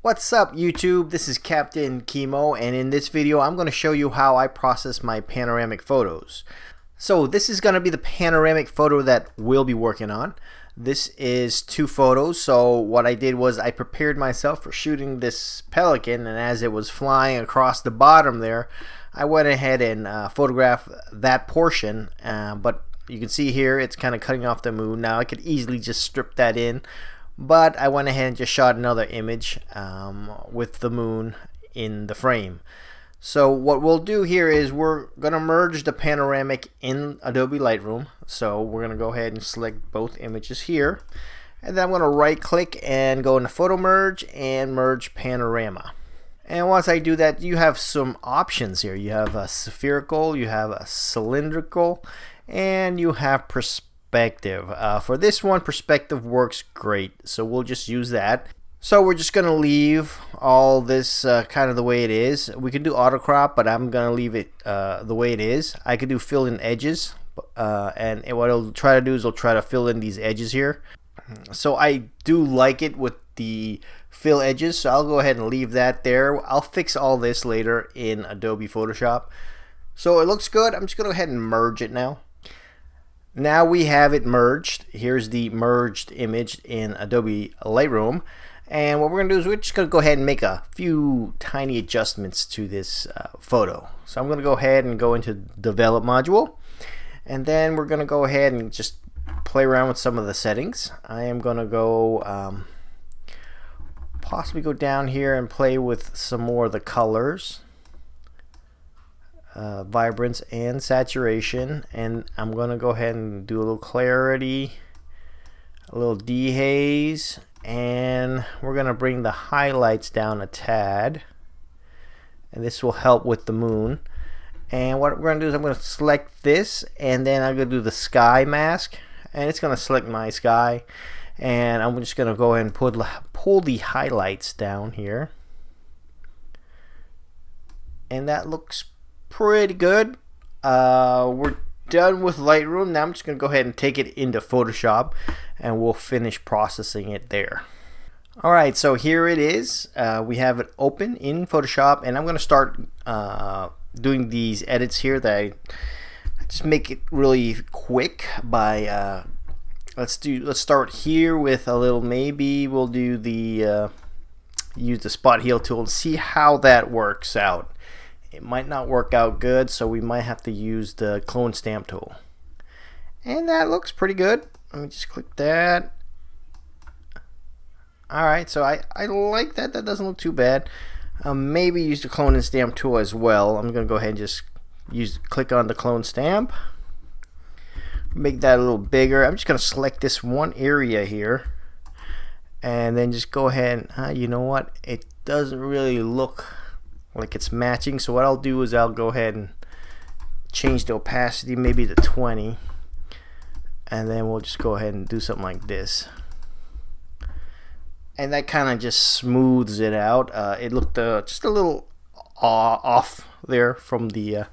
What's up YouTube? This is Captain Chemo, and in this video I'm going to show you how I process my panoramic photos. So this is going to be the panoramic photo that we'll be working on. This is 2 photos, so what I did was I prepared myself for shooting this pelican, and as it was flying across the bottom there, I went ahead and photographed that portion, but you can see here it's kind of cutting off the moon. Now I could easily just strip that in, but I went ahead and just shot another image with the moon in the frame. So what we'll do here is we're going to merge the panoramic in Adobe Lightroom. So we're going to go ahead and select both images here. And then I'm going to right click and go into Photo Merge and Merge Panorama. And once I do that, you have some options here. You have a spherical, you have a cylindrical, and you have perspective. For this one, perspective works great, so we'll just use that. So we're just going to leave all this kind of the way it is. We could do auto crop, but I'm going to leave it the way it is. I could do fill in edges, and what I'll try to do is I'll try to fill in these edges here. So I do like it with the fill edges, so I'll go ahead and leave that there. I'll fix all this later in Adobe Photoshop. So it looks good. I'm just going to go ahead and merge it now. Now we have it merged. Here's the merged image in Adobe Lightroom. And what we're going to do is we're just going to go ahead and make a few tiny adjustments to this photo. So I'm going to go ahead and go into Develop module. And then we're going to go ahead and just play around with some of the settings. I am going to go possibly go down here and play with some more of the colors. Vibrance and saturation, and I'm going to go ahead and do a little clarity, a little dehaze, and we're going to bring the highlights down a tad, and this will help with the moon. And what we're going to do is I'm going to select this, and then I'm going to do the sky mask, and it's going to select my sky, and I'm just going to go ahead and pull the highlights down here, and that looks pretty good. We're done with Lightroom. Now I'm just going to go ahead and take it into Photoshop, and we'll finish processing it there. Alright, so here it is. We have it open in Photoshop, and I'm going to start doing these edits here that I just make it really quick by let's start here with a little, maybe we'll do the use the spot heal tool and see how that works out. It might not work out good, so we might have to use the clone stamp tool. And that looks pretty good. Let me just click that. Alright, so I like that. That doesn't look too bad. Maybe use the clone and stamp tool as well. I'm going to go ahead and just click on the clone stamp. Make that a little bigger. I'm just going to select this one area here. And then just go ahead and, you know what? It doesn't really look like it's matching, so what I'll do is I'll go ahead and change the opacity maybe to 20, and then we'll just go ahead and do something like this, and that kind of just smooths it out. It looked just a little off there from the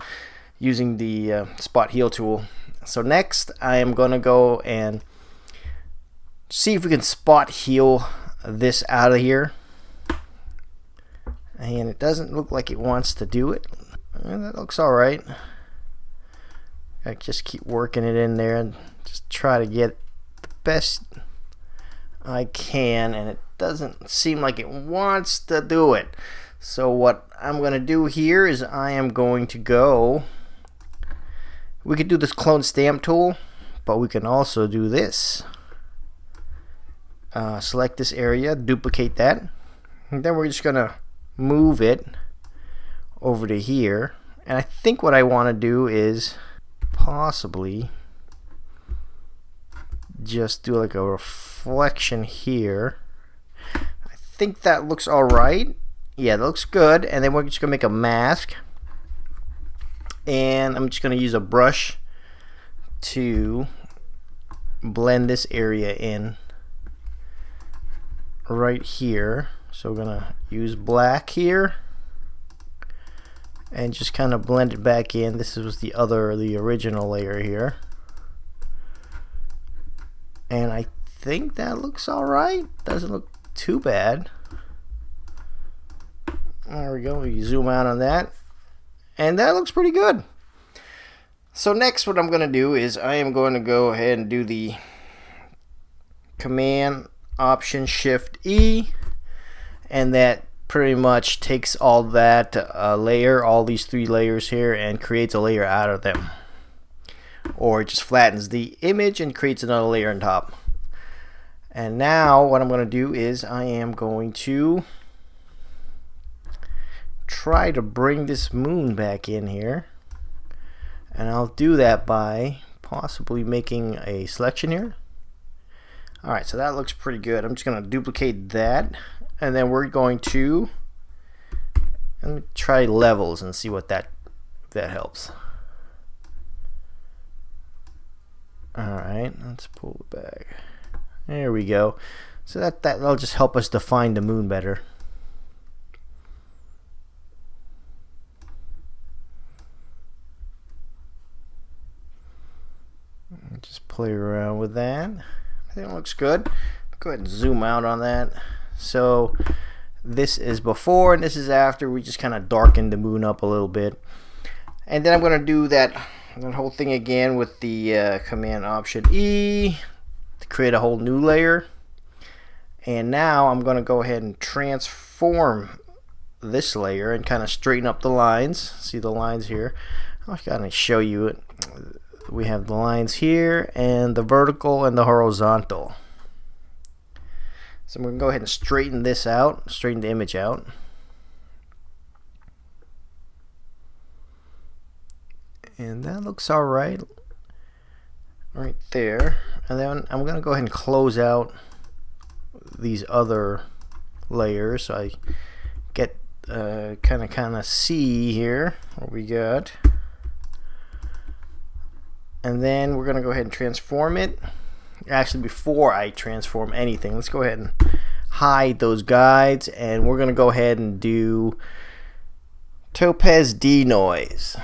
using the spot heal tool. So next I am going to go and see if we can spot heal this out of here. And it doesn't look like it wants to do it. And that looks alright. I just keep working it in there and just try to get the best I can, and it doesn't seem like it wants to do it. So what I'm going to do here is I am going to go, we could do this clone stamp tool, but we can also do this. Select this area, duplicate that, and then we're just going to move it over to here. And I think what I want to do is possibly just do like a reflection here. I think that looks alright. Yeah, that looks good. And then we're just gonna make a mask, and I'm just gonna use a brush to blend this area in right here. So we're gonna use black here and just kind of blend it back in. This was the original layer here, and I think that looks alright. Doesn't look too bad. There we go. You zoom out on that, and that looks pretty good. So next, what I'm going to do is I am going to go ahead and do the Command Option Shift E, and that pretty much takes all that layer, all these 3 layers here, and creates a layer out of them. Or it just flattens the image and creates another layer on top. And now what I'm going to do is I am going to try to bring this moon back in here, and I'll do that by possibly making a selection here. Alright, so that looks pretty good. I'm just going to duplicate that, and then we're going to let me try levels and see what that helps. Alright, let's pull it back. There we go. So that'll just help us define the moon better. Just play around with that. I think it looks good. Go ahead and zoom out on that. So this is before and this is after. We just kind of darkened the moon up a little bit. And then I'm going to do that whole thing again with the Command Option E to create a whole new layer. And now I'm going to go ahead and transform this layer and kind of straighten up the lines. See the lines here? I'll kind of show you it. We have the lines here and the vertical and the horizontal. So I'm going to go ahead and straighten this out, straighten the image out. And that looks alright right there. And then I'm going to go ahead and close out these other layers so I get kind of see here what we got. And then we're going to go ahead and transform it. Actually, before I transform anything, let's go ahead and hide those guides, and we're going to go ahead and do Topaz Denoise.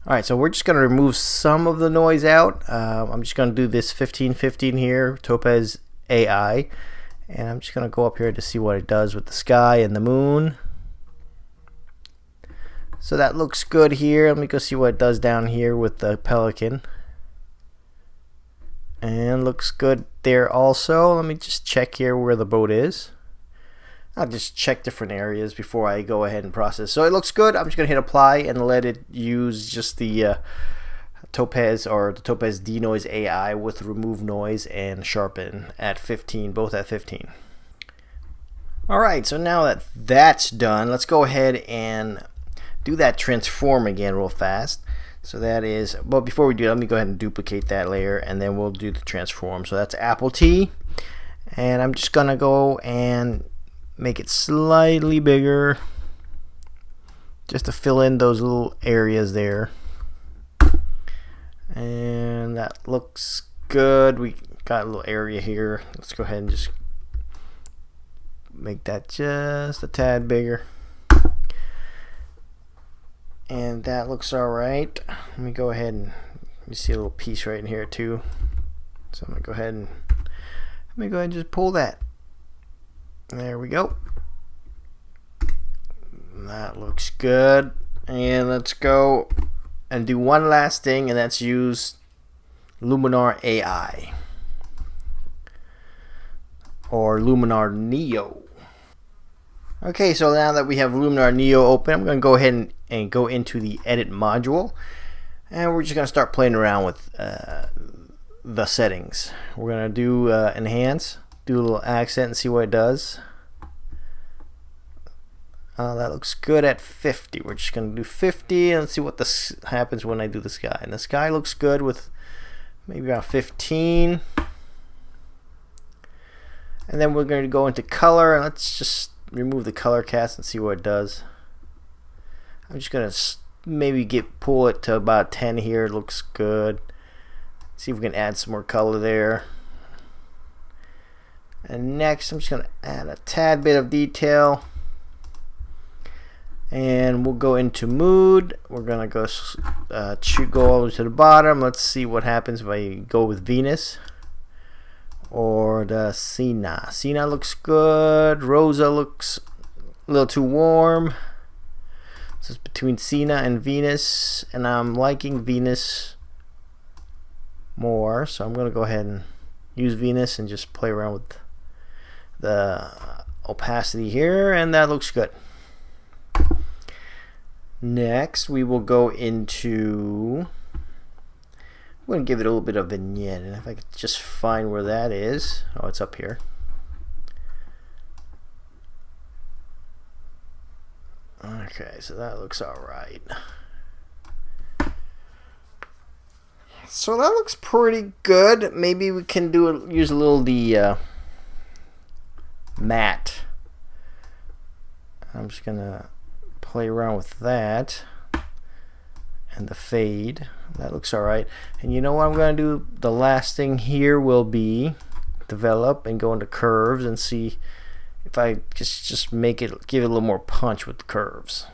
Alright, so we're just going to remove some of the noise out. I'm just going to do this 1515 here, Topaz AI, and I'm just going to go up here to see what it does with the sky and the moon. So that looks good here. Let me go see what it does down here with the pelican. And looks good there also. Let me just check here where the boat is. I'll just check different areas before I go ahead and process. So it looks good. I'm just going to hit apply and let it use just the Topaz or the Topaz Denoise AI with remove noise and sharpen at 15, both at 15. Alright, so now that that's done, let's go ahead and do that transform again real fast. So that is, well, before we do that, let me go ahead and duplicate that layer and then we'll do the transform. So that's Apple T, and I'm just gonna go and make it slightly bigger just to fill in those little areas there. And that looks good. We got a little area here. Let's go ahead and just make that just a tad bigger. And that looks alright. Let me go ahead and you see a little piece right in here too. So I'm gonna go ahead and just pull that. There we go. That looks good. And let's go and do one last thing, and that's use Luminar AI or Luminar Neo. Okay, so now that we have Luminar Neo open, I'm going to go ahead and go into the edit module, and we're just going to start playing around with the settings. We're going to do enhance, do a little accent and see what it does. That looks good at 50. We're just going to do 50 and see what this happens when I do the sky. And the sky looks good with maybe about 15. And then we're going to go into color, and let's just remove the color cast and see what it does. I'm just gonna maybe pull it to about 10 here. It looks good. See if we can add some more color there. And next I'm just gonna add a tad bit of detail, and we'll go into mood. We're gonna go go all the way to the bottom. Let's see what happens if I go with Venus or the Sina. Sina looks good. Rosa looks a little too warm. This is between Cena and Venus, and I'm liking Venus more, so I'm going to go ahead and use Venus and just play around with the opacity here, and that looks good. Next, we will go into, I'm going to give it a little bit of vignette, and if I could just find where that is. Oh, it's up here. Okay, so that looks alright. So that looks pretty good. Maybe we can use a little the matte. I'm just gonna play around with that and the fade. That looks alright. And you know what I'm gonna do? The last thing here will be develop and go into curves and see if I just make it, give it a little more punch with the curves.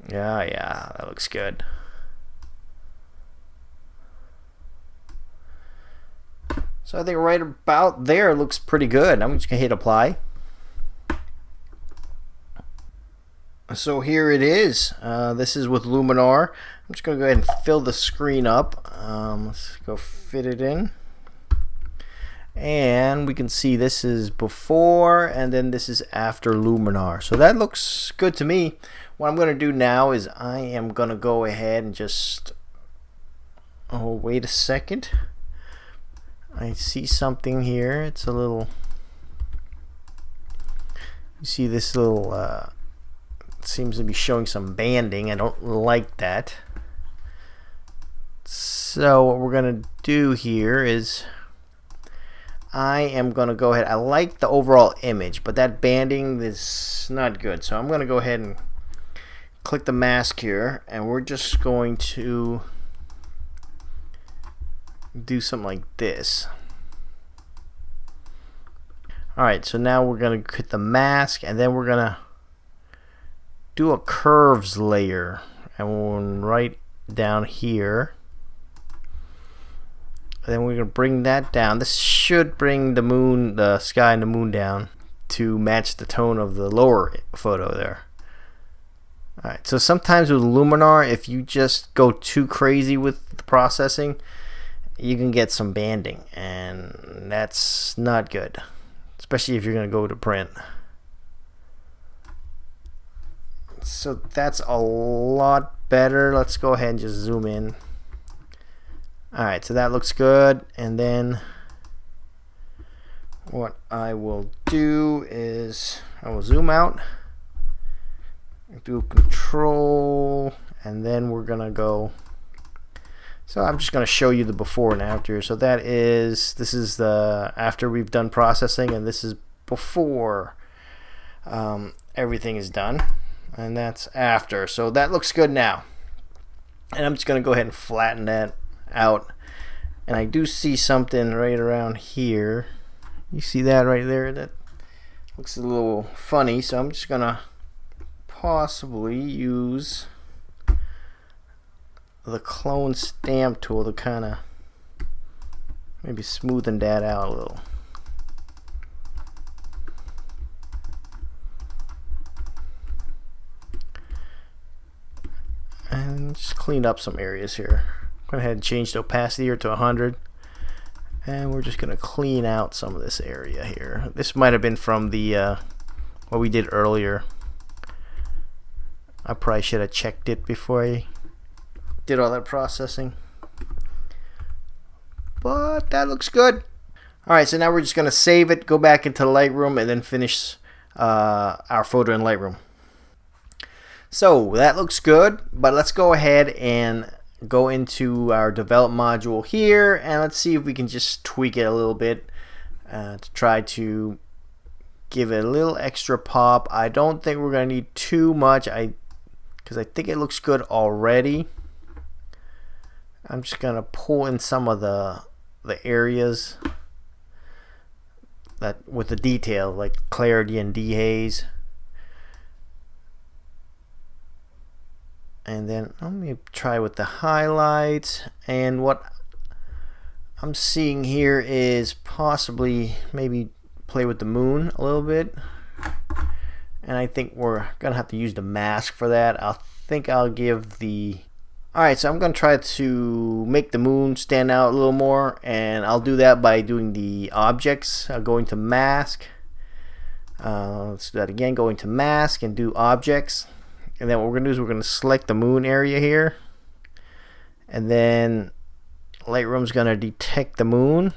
Yeah, that looks good. So I think right about there looks pretty good. I'm just gonna hit apply. So here it is. This is with Luminar. I'm just gonna go ahead and fill the screen up. Let's go fit it in. And we can see this is before and then this is after Luminar. So that looks good to me. What I'm going to do now is I am going to go ahead and just, oh, wait a second. I see something here. It's a little, you see this little, it seems to be showing some banding. I don't like that. So what we're going to do here is I am going to go ahead. I like the overall image, but that banding is not good. So I'm going to go ahead and click the mask here, and we're just going to do something like this. Alright, so now we're going to hit the mask, and then we're going to do a curves layer. And we'll right down here. Then we're going to bring that down. This should bring the moon, the sky and the moon down to match the tone of the lower photo there. Alright, so sometimes with Luminar, if you just go too crazy with the processing, you can get some banding, and that's not good, especially if you're going to go to print. So that's a lot better. Let's go ahead and just zoom in. Alright, so that looks good, and then what I will do is I will zoom out, do control, and then we're gonna go, so I'm just gonna show you the before and after. So that is, this is the after we've done processing, and this is before everything is done, and that's after. So that looks good now, and I'm just gonna go ahead and flatten that out, and I do see something right around here. You see that right there? That looks a little funny, so I'm just gonna possibly use the clone stamp tool to kind of maybe smoothen that out a little. And just clean up some areas here. Go ahead and change the opacity here to 100, and we're just going to clean out some of this area here. This might have been from the what we did earlier. I probably should have checked it before I did all that processing, but that looks good. Alright, so now we're just going to save it, go back into Lightroom, and then finish our photo in Lightroom. So that looks good, but let's go ahead and go into our develop module here, and let's see if we can just tweak it a little bit to try to give it a little extra pop. I don't think we're going to need too much, because I think it looks good already. I'm just going to pull in some of the areas that with the detail, like clarity and dehaze. And then let me try with the highlights, and what I'm seeing here is possibly maybe play with the moon a little bit. and I think we're gonna have to use the mask for that. I think I'll give the Alright, so I'm gonna try to make the moon stand out a little more, and I'll do that by doing the objects, going to mask. Let's do that again, going to mask and do objects, and then what we're gonna do is we're gonna select the moon area here, and then Lightroom's gonna detect the moon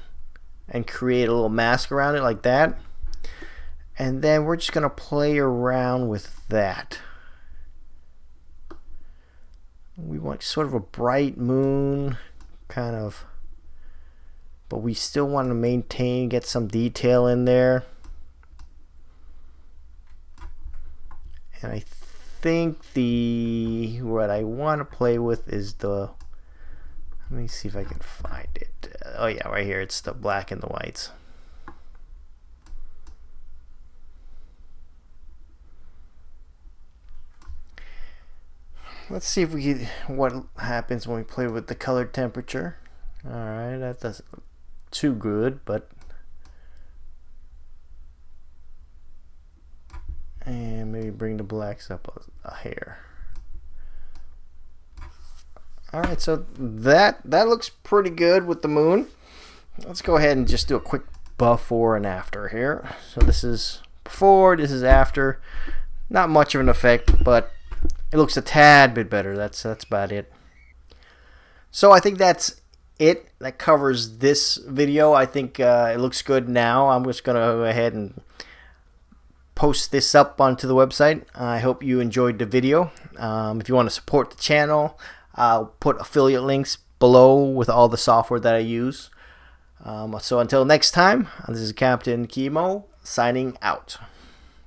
and create a little mask around it like that, and then we're just gonna play around with that. We want sort of a bright moon kind of, but we still want to maintain, get some detail in there. And I think what I want to play with is let me see if I can find it. Oh yeah, right here, it's the black and the whites. Let's see if we get what happens when we play with the color temperature. Alright, that doesn't look too good, but and maybe bring the blacks up a hair. Alright, so that looks pretty good with the moon. Let's go ahead and just do a quick before and after here. So this is before, this is after. Not much of an effect, but it looks a tad bit better. That's about it. So I think that's it. That covers this video. I think it looks good now. I'm just gonna go ahead and post this up onto the website. I hope you enjoyed the video. If you want to support the channel, I'll put affiliate links below with all the software that I use. So until next time, this is Captain Chemo signing out.